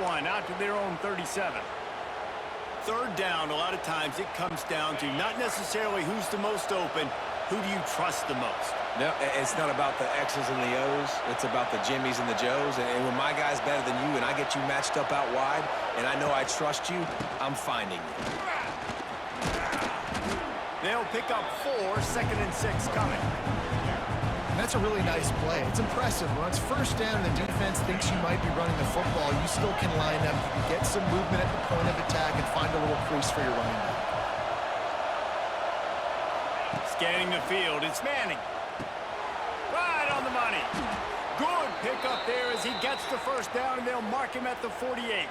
one out to their own 37. Third down, a lot of times it comes down to not necessarily who's the most open, who do you trust the most? No, it's not about the X's and the O's. It's about the Jimmies and the Joes. And when my guy's better than you and I get you matched up out wide and I know I trust you, I'm finding you. They'll pick up 4, 2nd and 6 coming. That's a really nice play. It's impressive. When it's first down and the defense thinks you might be running the football, you still can line up, you can get some movement at the point of attack and find a little crease for your running back. Scanning the field, it's Manning. Right on the money. Good pickup there as he gets the first down, and they'll mark him at the 48.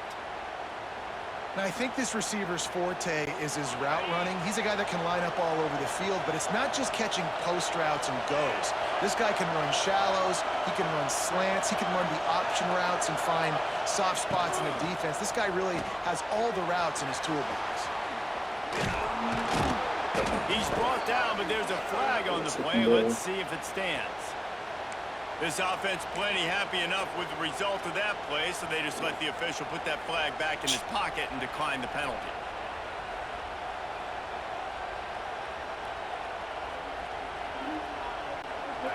Now, I think this receiver's forte is his route running. He's a guy that can line up all over the field, but it's not just catching post routes and goes. This guy can run shallows, he can run slants, he can run the option routes and find soft spots in the defense. This guy really has all the routes in his toolbox. He's brought down, but there's a flag on the play. Let's see if it stands. This offense plenty happy enough with the result of that play, so they just let the official put that flag back in his pocket and decline the penalty.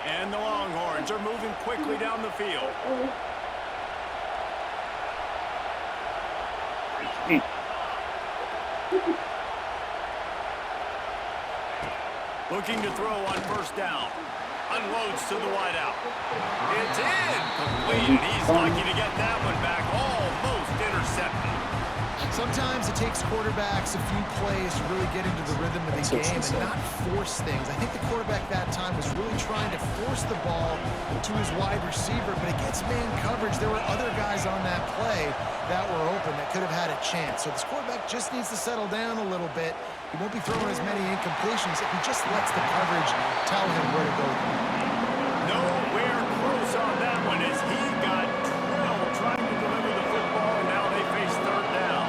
And the Longhorns are moving quickly down the field. Looking to throw on first down. Unloads to the wideout. It's incomplete, and he's lucky to get that one back. Almost intercepted. Sometimes it takes quarterbacks a few plays to really get into the rhythm of the game and not force things. I think the quarterback that time was really trying to force the ball to his wide receiver, but against man coverage, there were other guys on that play that were open that could have had a chance. So this quarterback just needs to settle down a little bit. He won't be throwing as many incompletions if he just lets the coverage tell him where to go. Nowhere close on that one as he got drilled trying to deliver the football, and now they face third down.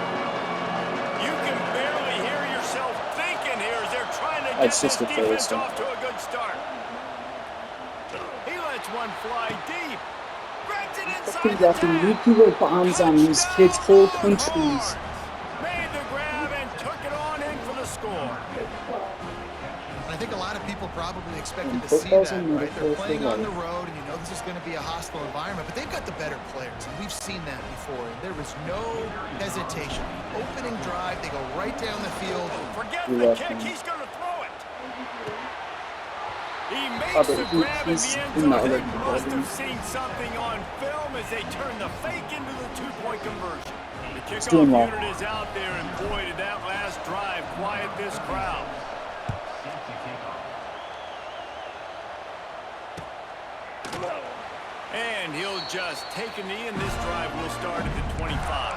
You can barely hear yourself thinking here as they're trying to get this defense off to a good start. He lets one fly deep. Grabs it inside the 10. nuclear bombs on these kids' whole countries. Made the grab and took it on in for the score. I think a lot of people probably expected to see that, right? They're playing on the road, and you know this is going to be a hostile environment, but they've got the better players, and we've seen that before. And there was no hesitation. The opening drive, they go right down the field. Forget the kick, he's going to throw it. He makes the grab in the end zone. They must have seen something on film as they turn the fake into the two-point conversion. The kickoff unit is out there, and boy, did that last drive quiet this crowd. And he'll just take a knee, and this drive will start at the 25.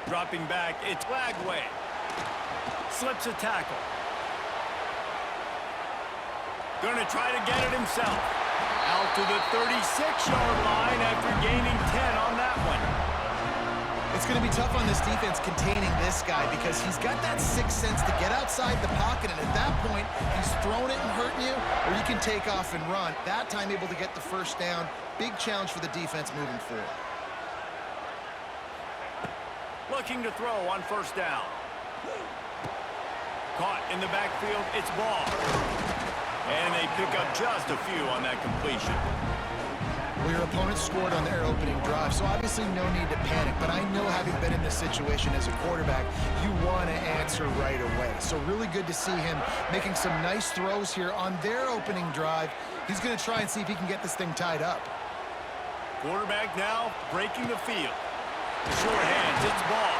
Dropping back, it's Lagway. Slips a tackle. Going to try to get it himself. Out to the 36-yard line after gaining 10 on that one. It's going to be tough on this defense containing this guy because he's got that sixth sense to get outside the pocket, and at that point, he's throwing it and hurting you, or you can take off and run. That time able to get the first down. Big challenge for the defense moving forward. Looking to throw on first down. Caught in the backfield, it's Ball. And they pick up just a few on that completion. Well, your opponent scored on their opening drive, so obviously no need to panic. But I know, having been in this situation as a quarterback, you want to answer right away. So really good to see him making some nice throws here on their opening drive. He's going to try and see if he can get this thing tied up. Quarterback now breaking the field. Short hands, it's Ball.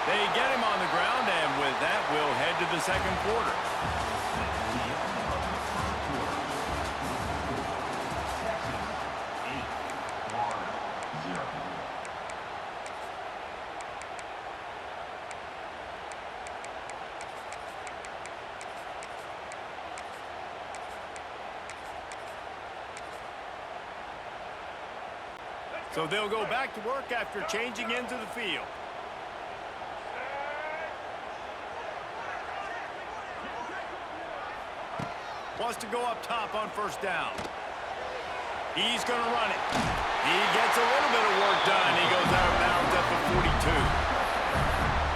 They get him on the ground, and with that, we'll head to the second quarter. So they'll go back to work after changing into the field. Wants to go up top on first down. He's going to run it. He gets a little bit of work done. He goes out of bounds at the 42.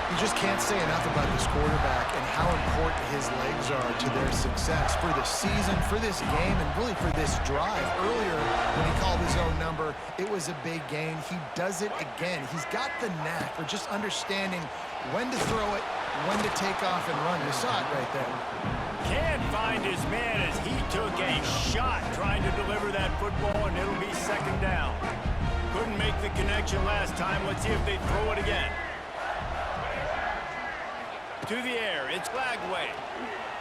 You just can't say enough about this quarterback and how important his legs are to their success for the season, for this game, and really for this drive. Earlier, when he called his own number, it was a big gain. He does it again. He's got the knack for just understanding when to throw it, when to take off and run. You saw it right there. Can't find his man as he took a shot trying to deliver that football, and it'll be second down. Couldn't make the connection last time. Let's see if they throw it again. To the air, it's Lagway.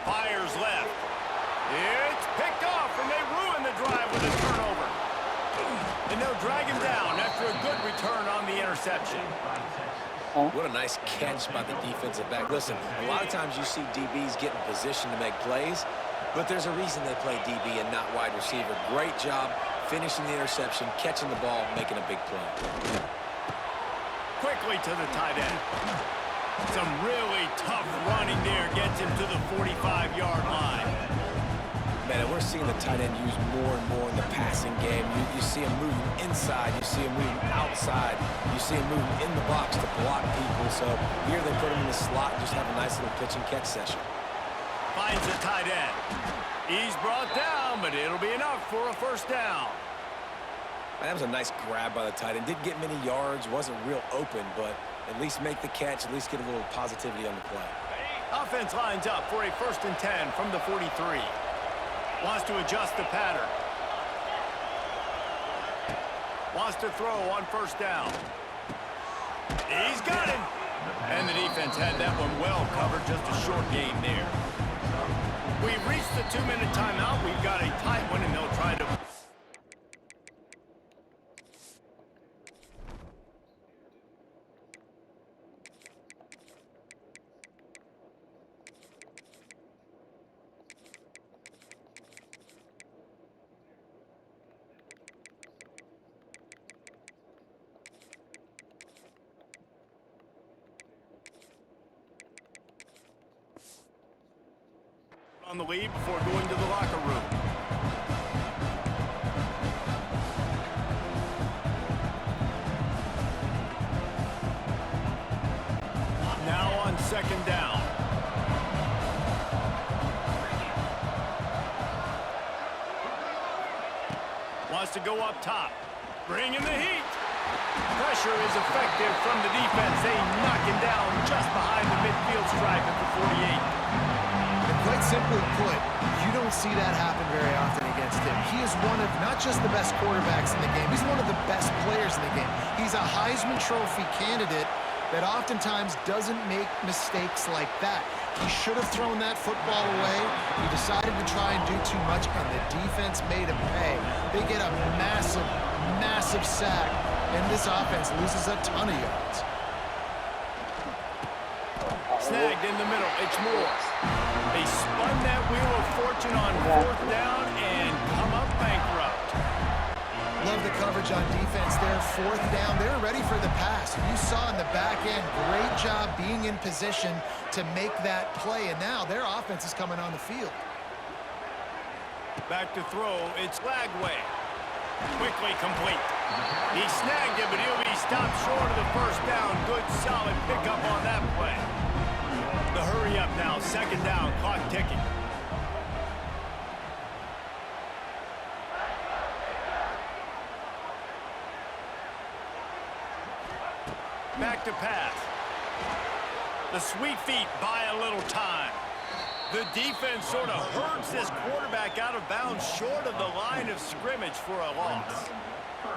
Fires left. It's picked off, and they ruin the drive with a turnover. And they'll drag him down after a good return on the interception. What a nice catch by the defensive back. Listen, a lot of times you see DBs get in position to make plays, but there's a reason they play DB and not wide receiver. Great job finishing the interception, catching the ball, making a big play. Quickly to the tight end. Some really tough running there gets him to the 45-yard line. Man, and we're seeing the tight end used more and more in the passing game. You see him moving inside. You see him moving outside. You see him moving in the box to block people. So here they put him in the slot and just have a nice little pitch and catch session. Finds the tight end. He's brought down, but it'll be enough for a first down. Man, that was a nice grab by the tight end. Didn't get many yards, wasn't real open, but at least make the catch, at least get a little positivity on the play. Offense lines up for a 1st and 10 from the 43. Wants to adjust the pattern. Wants to throw on first down. He's got him. And the defense had that one well covered, just a short game there. We've reached the 2-minute timeout. We've got a tight one, and they'll try to... on the lead before going to the locker room. Now on second down. Wants to go up top. Bringing the heat. Pressure is effective from the defense. They knock him down just behind the midfield stripe at the 48. Quite simply put, you don't see that happen very often against him. He is one of not just the best quarterbacks in the game, he's one of the best players in the game. He's a Heisman Trophy candidate that oftentimes doesn't make mistakes like that. He should have thrown that football away. He decided to try and do too much, and the defense made him pay. They get a massive, massive sack, and this offense loses a ton of yards. Snagged in the middle. It's Moore. They spun that wheel of fortune on 4th down and come up bankrupt. Love the coverage on defense there. 4th down. They're ready for the pass. You saw in the back end, great job being in position to make that play. And now their offense is coming on the field. Back to throw. It's Lagway. Quickly complete. He snagged it, but he'll be stopped short of the first down. Good, solid pickup on that play. The hurry up now, second down, clock ticking. Back to pass. The sweet feet buy a little time. The defense sort of herds this quarterback out of bounds short of the line of scrimmage for a loss.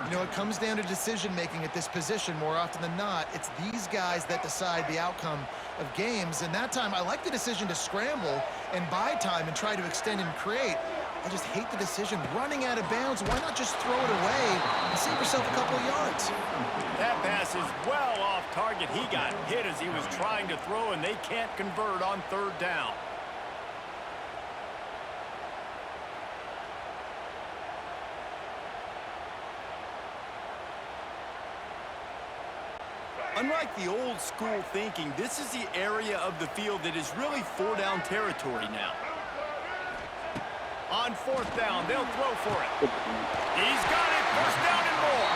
You know, it comes down to decision-making at this position more often than not. It's these guys that decide the outcome of games. And that time, I like the decision to scramble and buy time and try to extend and create. I just hate the decision. Running out of bounds, why not just throw it away and save yourself a couple of yards? That pass is well off target. He got hit as he was trying to throw, and they can't convert on 3rd down. Unlike the old school thinking, this is the area of the field that is really four-down territory now. On fourth down, they'll throw for it. He's got it, first down and more.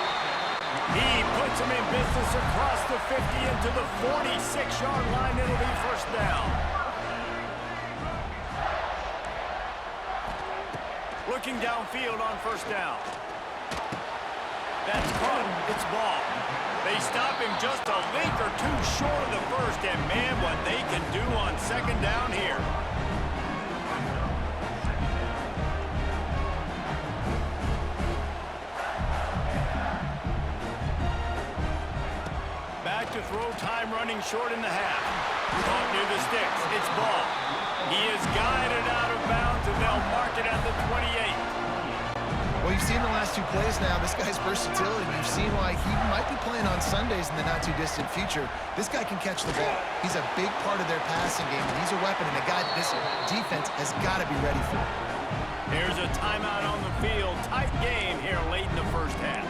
He puts him in business across the 50 into the 46-yard line. It'll be first down. Looking downfield on first down. That's caught. It's ball. They stop him just a link or two short of the first, and man, what they can do on second down here. Back to throw, time running short in the half. Caught near the sticks. It's ball. He is guided out of bounds, and they'll mark it at the 28. Well, you've seen the last two plays now. This guy's versatility. You've seen why he might be playing on Sundays in the not-too-distant future. This guy can catch the ball. He's a big part of their passing game, and he's a weapon and a guy that this defense has got to be ready for. Here's a timeout on the field. Tight game here late in the first half.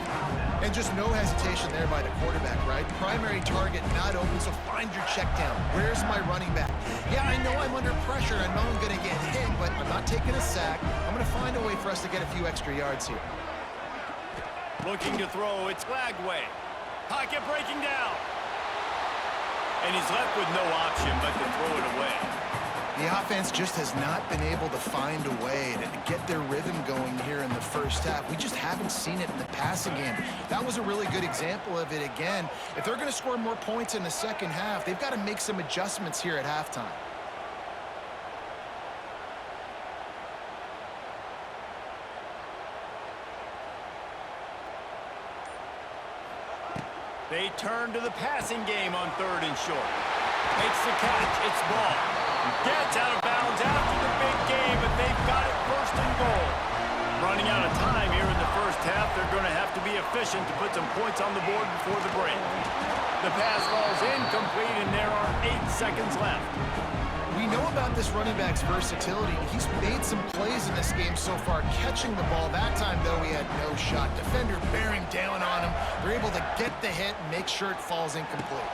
And just no hesitation there by the quarterback, right? Primary target not open, so find your check down. Where's my running back? Yeah, I know I'm under pressure. I know I'm going to get hit, but I'm not taking a sack. I'm going to find a way for us to get a few extra yards here. Looking to throw. It's Lagway. Pocket breaking down. And he's left with no option but to throw it away. The offense just has not been able to find a way to get their rhythm going here in the first half. We just haven't seen it in the passing game. That was a really good example of it again. If they're going to score more points in the second half, they've got to make some adjustments here at halftime. They turn to the passing game on third and short. Makes the catch. It's ball. Gets out of bounds after the big game, but they've got it first and goal. Running out of time here in the first half. They're going to have to be efficient to put some points on the board before the break. The pass falls incomplete, and there are 8 seconds left. We know about this running back's versatility. He's made some plays in this game so far, catching the ball. That time, though, he had no shot. Defender bearing down on him. They're able to get the hit and make sure it falls incomplete.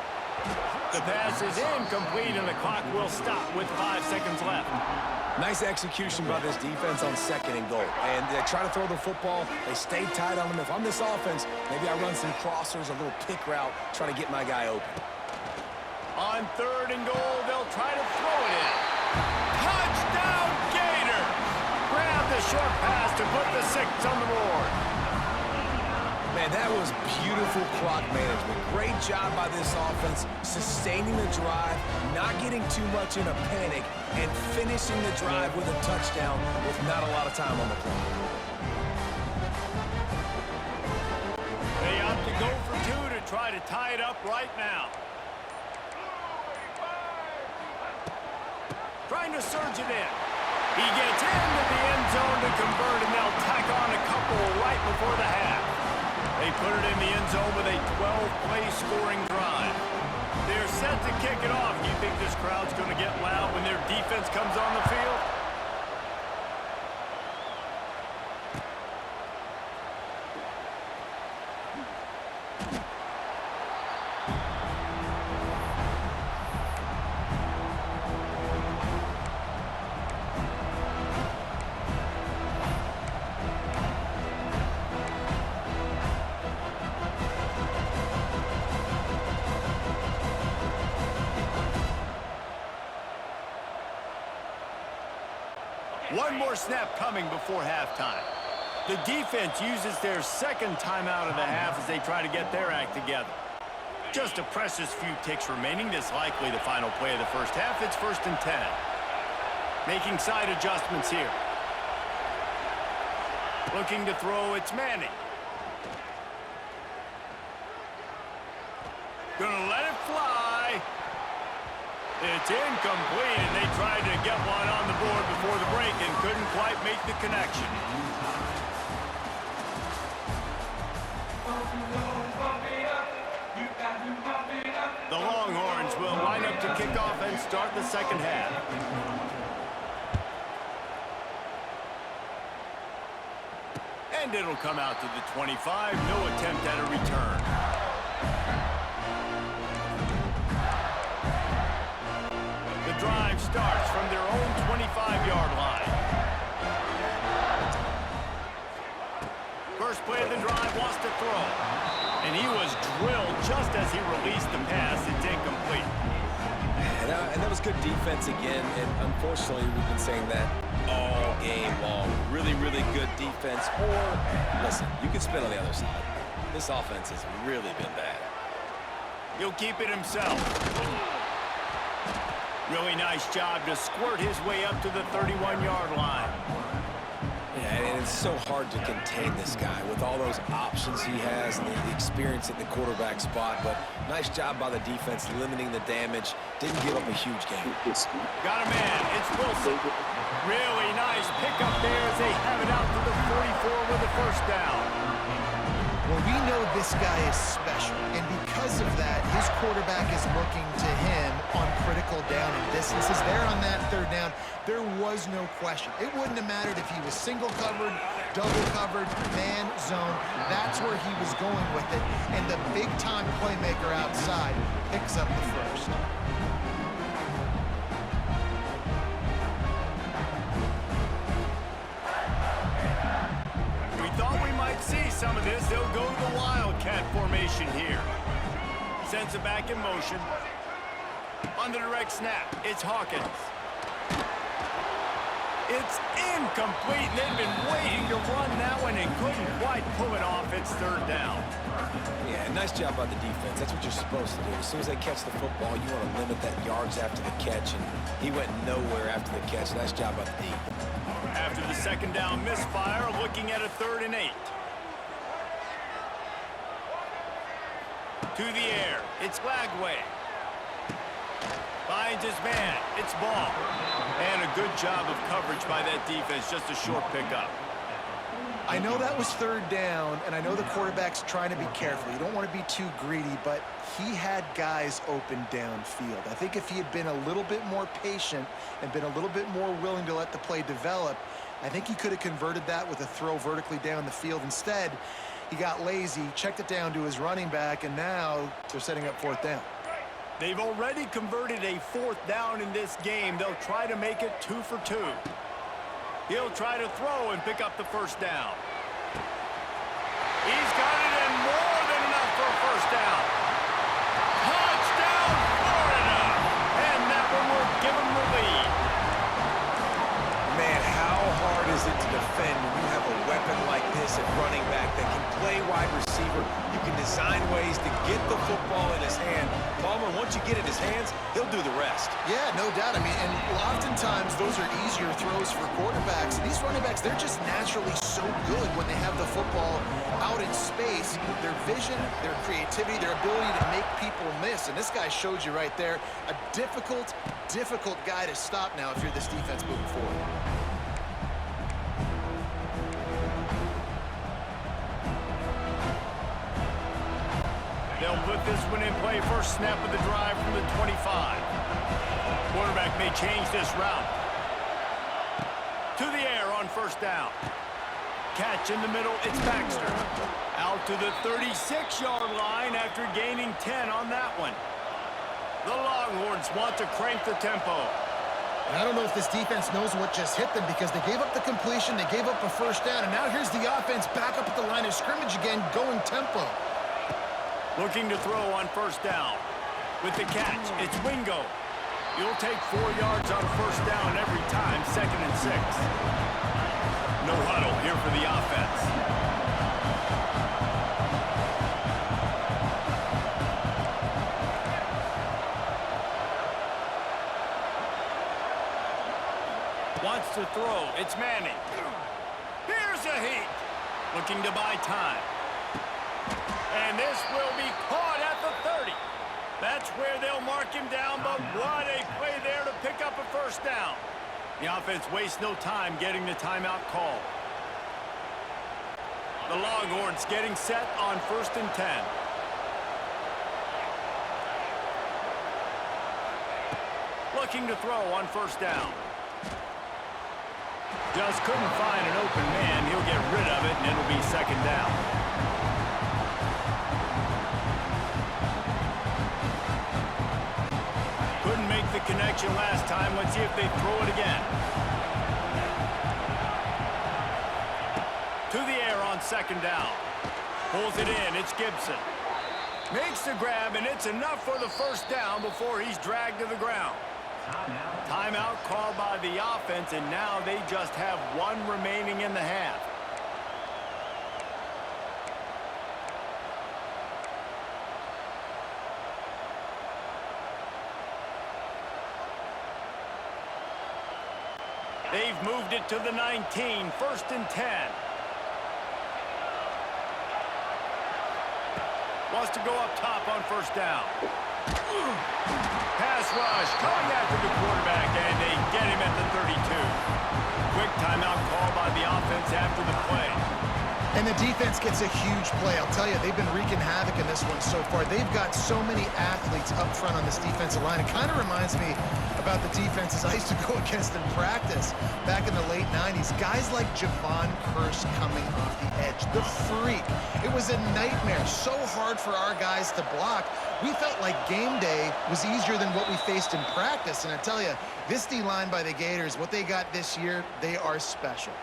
The pass is incomplete, and the clock will stop with 5 seconds left. Nice execution by this defense on second and goal. And they try to throw the football. They stay tight on them. If I'm this offense, maybe I run some crossers, a little pick route, try to get my guy open. On third and goal, they'll try to throw it in. Touchdown, Gator! Grab the short pass to put the 6 on the board. Man, that was beautiful clock management. Great job by this offense, sustaining the drive, not getting too much in a panic, and finishing the drive with a touchdown with not a lot of time on the clock. They opt to go for 2 to try to tie it up right now. Trying to surge it in. He gets into the end zone to convert, and they'll tack on a couple right before the half. They put it in the end zone with a 12-play scoring drive. They're set to kick it off. Do you think this crowd's going to get loud when their defense comes on the field? One more snap coming before halftime. The defense uses their second timeout of the half as they try to get their act together. Just a precious few ticks remaining. This likely the final play of the first half. It's 1st and 10. Making side adjustments here. Looking to throw, it's Manning. Gonna let it fly. It's incomplete, and they tried to get one on the board before the break and couldn't quite make the connection. The Longhorns will line up to kick off and start the second half. And it'll come out to the 25. No attempt at a return. drive starts from their own 25-yard line. First play of the drive, wants to throw. And he was drilled just as he released the pass. It's incomplete. And that was good defense again. And unfortunately, we've been saying that all game long. Really, really good defense. Or, listen, you can spin on the other side. This offense has really been bad. He'll keep it himself. Really nice job to squirt his way up to the 31-yard line. Yeah, and it's so hard to contain this guy with all those options he has and the experience at the quarterback spot. But nice job by the defense limiting the damage. Didn't give up a huge game. Got a man. It's Wilson. Really nice pickup there as they have it out to the 44 with a first down. Well, we know this guy is special, and because of that, his quarterback is looking to him on critical down and distances. There on that third down, there was no question. It wouldn't have mattered if he was single covered, double covered, man, zone. That's where he was going with it, and the big-time playmaker outside picks up the first. See some of this. They'll go to the Wildcat formation here. Sends it back in motion. On the direct snap, it's Hawkins. It's incomplete. They've been waiting to run that one and couldn't quite pull it off. It's third down. Yeah, nice job by the defense. That's what you're supposed to do. As soon as they catch the football, you want to limit that yards after the catch, and he went nowhere after the catch. Nice job by the D. After the second down misfire, looking at a 3rd and 8. To the air, it's Lagway. Finds his man, it's Ball. And a good job of coverage by that defense, just a short pickup. I know that was third down, and I know the quarterback's trying to be careful. You don't want to be too greedy, but he had guys open downfield. I think if he had been a little bit more patient and been a little bit more willing to let the play develop, I think he could have converted that with a throw vertically down the field. Instead, he got lazy, checked it down to his running back, and now they're setting up 4th down. They've already converted a 4th down in this game. They'll try to make it 2 for 2. He'll try to throw and pick up the first down. He's got it, and more than enough for a first down. Touchdown, Florida! And that one will give them the lead. Man, how hard is it to defend when you have a weapon like this at running back that can play wide receiver? You can design ways to get the football in his hand. Palmer, once you get it in his hands, he'll do the rest. Yeah, no doubt. I mean, and oftentimes those are easier throws for quarterbacks. And these running backs, they're just naturally so good when they have the football out in space. Their vision, their creativity, their ability to make people miss. And this guy showed you right there, a difficult guy to stop now if you're this defense moving forward. They'll put this one in play. First snap of the drive from the 25. Quarterback may change this route. To the air on first down. Catch in the middle, it's Baxter. Out to the 36-yard line after gaining 10 on that one. The Longhorns want to crank the tempo. And I don't know if this defense knows what just hit them because they gave up the completion, they gave up a first down, and now here's the offense back up at the line of scrimmage again, going tempo. Looking to throw on first down. With the catch, it's Wingo. You'll take 4 yards on first down every time, 2nd and 6. No huddle here for the offense. Wants to throw, it's Manning. Here's a heat. Looking to buy time. And this will be caught at the 30. That's where they'll mark him down, but what a play there to pick up a first down. The offense wastes no time getting the timeout call. The Longhorns getting set on 1st and 10. Looking to throw on first down. Just couldn't find an open man. He'll get rid of it, and it'll be 2nd down. Couldn't make the connection. protection last time. Let's see if they throw it again. To the air on second down. Pulls it in. It's Gibson. Makes the grab, and it's enough for the first down before he's dragged to the ground. Timeout called by the offense, and now they just have one remaining in the half. They've moved it to the 19, 1st and 10. Wants to go up top on first down. Pass rush, coming after the quarterback, and they get him at the 32. Quick timeout call by the offense after the play. And the defense gets a huge play. I'll tell you, they've been wreaking havoc in this one so far. They've got so many athletes up front on this defensive line. It kind of reminds me about the defenses I used to go against in practice back in the late 90s. Guys like Javon Curse coming off the edge. The freak. It was a nightmare. So hard for our guys to block. We felt like game day was easier than what we faced in practice. And I tell you, this D-line by the Gators, what they got this year, they are special.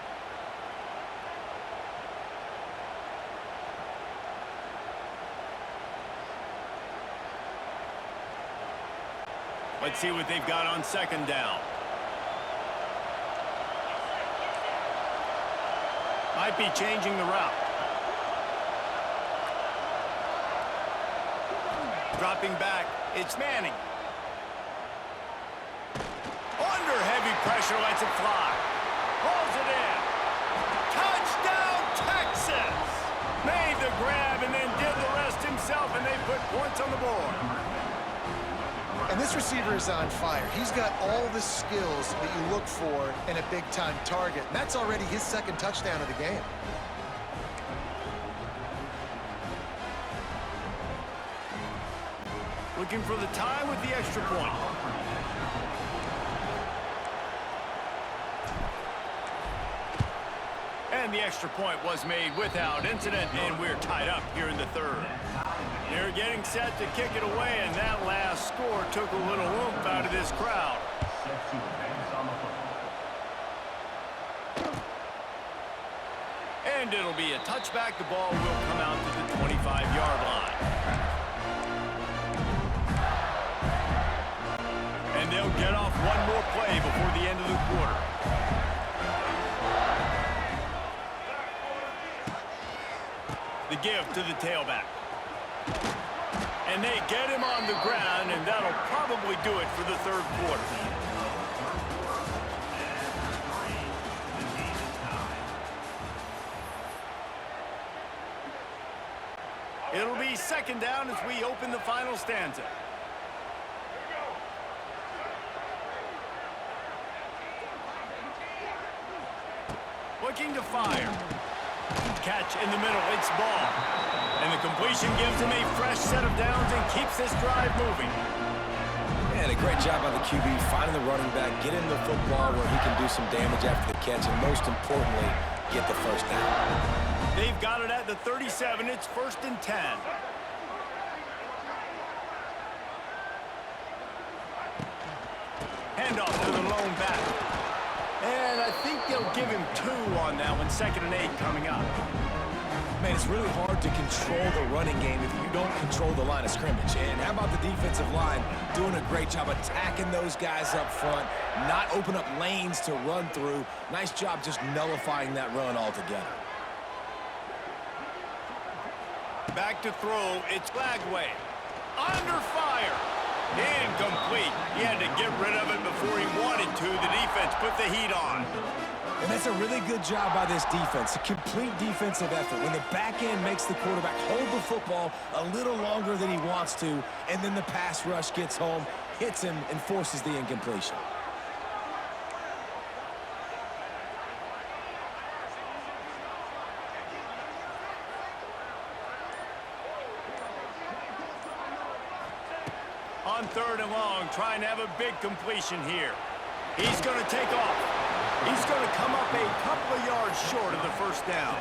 Let's see what they've got on second down. Might be changing the route. Dropping back, it's Manning. Under heavy pressure, lets it fly. Pulls it in. Touchdown, Texas! Made the grab and then did the rest himself, and they put points on the board. And this receiver is on fire. He's got all the skills that you look for in a big-time target. And that's already his second touchdown of the game. Looking for the tie with the extra point. And the extra point was made without incident, and we're tied up here in the third. They're getting set to kick it away, and that last score took a little oomph out of this crowd. And it'll be a touchback. The ball will come out to the 25-yard line. And they'll get off one more play before the end of the quarter. The give to the tailback. And they get him on the ground, and that'll probably do it for the third quarter. It'll be second down as we open the final stanza. Looking to fire. Catch in the middle, it's ball. And the completion gives him a fresh set of downs and keeps this drive moving. And a great job by the QB finding the running back, getting the football where he can do some damage after the catch, and most importantly, get the first down. They've got it at the 37. It's 1st and 10. Handoff to the lone back. And I think they'll give him 2 on that one. 2nd and 8 coming up. Man, it's really hard to control the running game if you don't control the line of scrimmage. And how about the defensive line doing a great job attacking those guys up front, not open up lanes to run through. Nice job just nullifying that run altogether. Back to throw, it's Lagway. Under fire. Incomplete. He had to get rid of it before he wanted to. The defense put the heat on. And that's a really good job by this defense, a complete defensive effort. When the back end makes the quarterback hold the football a little longer than he wants to, and then the pass rush gets home, hits him, and forces the incompletion. On 3rd and long, trying to have a big completion here. He's going to take off. He's going to come up a couple of yards short of the first down.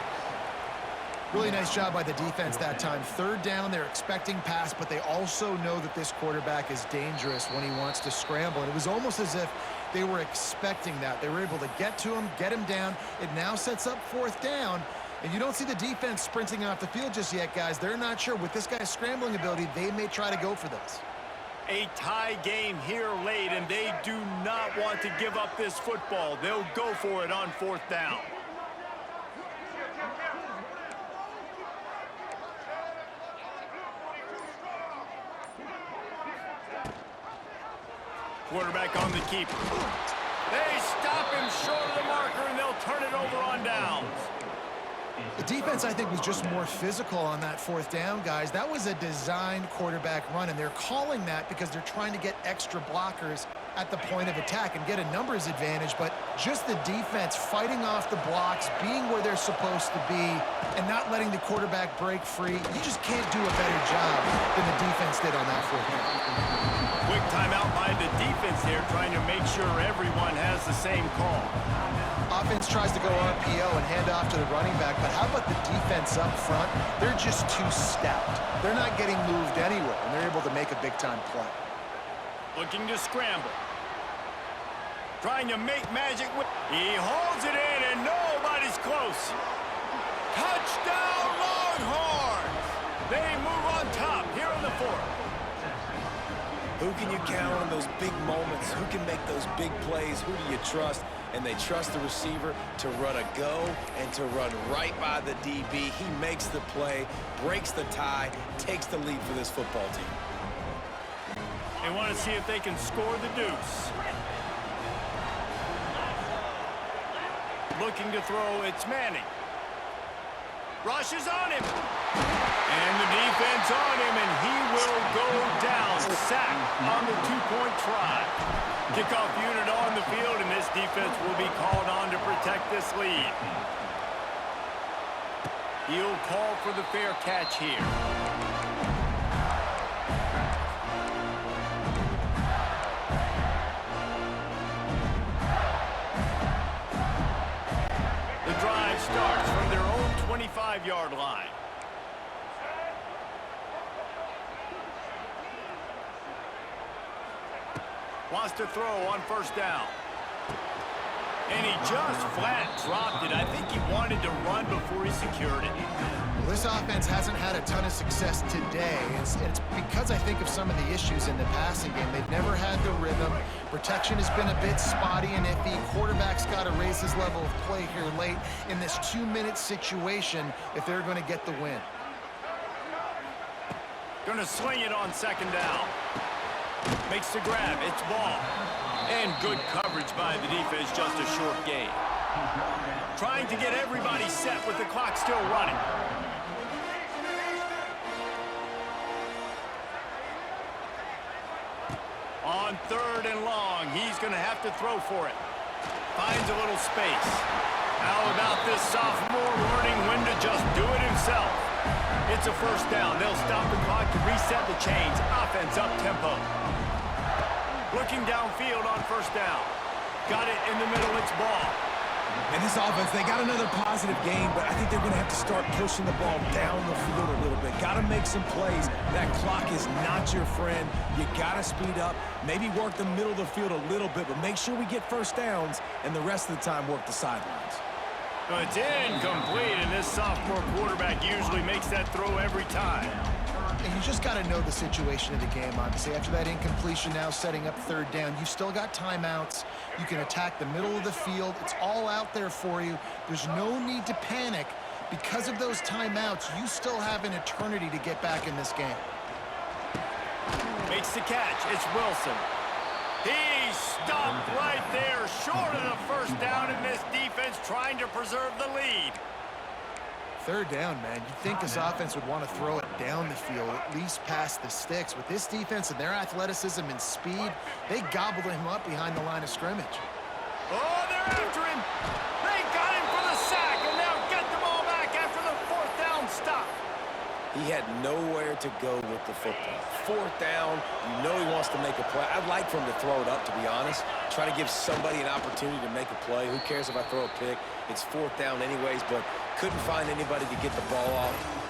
Really nice job by the defense that time. Third down, they're expecting pass, but they also know that this quarterback is dangerous when he wants to scramble. And it was almost as if they were expecting that. They were able to get to him, get him down. It now sets up fourth down. And you don't see the defense sprinting off the field just yet, guys. They're not sure. With this guy's scrambling ability, they may try to go for this. A tie game here late, and they do not want to give up this football. They'll go for it on fourth down. Quarterback on the keeper. They stop him short of the marker, and they'll turn it over on downs. The defense, I think, was just more physical on that fourth down, guys. That was a designed quarterback run, and they're calling that because they're trying to get extra blockers at the point of attack and get a numbers advantage, but just the defense fighting off the blocks, being where they're supposed to be, and not letting the quarterback break free. You just can't do a better job than the defense did on that fourth down. Quick timeout by the defense here, trying to make sure everyone has the same call. Offense tries to go RPO and hand off to the running back, but how about the defense up front? They're just too stout. They're not getting moved anywhere, and they're able to make a big-time play. Looking to scramble. Trying to make magic. He holds it in, and nobody's close. Touchdown, Longhorns! They move on top here in the fourth. Who can you count on those big moments? Who can make those big plays? Who do you trust? And they trust the receiver to run a go and to run right by the DB. He makes the play, breaks the tie, takes the lead for this football team. They want to see if they can score the deuce. Looking to throw, it's Manning. Rushes on him. And the defense on him, and he will go down. Sacked on the two-point try. Kickoff unit on the field, and this defense will be called on to protect this lead. He'll call for the fair catch here. The drive starts from their own 25-yard line. Wants to throw on first down. And he just flat dropped it. I think he wanted to run before he secured it. Well, this offense hasn't had a ton of success today. It's because I think of some of the issues in the passing game. They've never had the rhythm. Protection has been a bit spotty and iffy. Quarterback's got to raise his level of play here late in this 2-minute situation if they're going to get the win. Going to sling it on second down. Makes the grab. It's ball. And good coverage by the defense, just a short gain. Trying to get everybody set with the clock still running. On third and long, he's going to have to throw for it. Finds a little space. How about this sophomore learning when to just do it himself? It's a first down. They'll stop the clock to reset the chains. Offense up tempo. Looking downfield on first down. Got it in the middle. It's ball. And this offense, they got another positive game, but I think they're going to have to start pushing the ball down the field a little bit. Got to make some plays. That clock is not your friend. You got to speed up, maybe work the middle of the field a little bit, but make sure we get first downs, and the rest of the time work the sidelines. It's incomplete, and this sophomore quarterback usually makes that throw every time. And you just got to know the situation of the game, obviously. After that incompletion, now setting up third down, you still got timeouts. You can attack the middle of the field. It's all out there for you. There's no need to panic. Because of those timeouts, you still have an eternity to get back in this game. Makes the catch. It's Wilson. He stopped right there, short of the first down, and this defense trying to preserve the lead. Third down, man. You'd think this offense would want to throw it down the field, at least past the sticks. With this defense and their athleticism and speed, they gobbled him up behind the line of scrimmage. Oh, they're after him. They got him for the sack, and now get the ball back after the fourth down stop. He had nowhere to go with the football. Fourth down, you know he wants to make a play. I'd like for him to throw it up, to be honest. Try to give somebody an opportunity to make a play. Who cares if I throw a pick? It's fourth down anyways, but couldn't find anybody to get the ball off.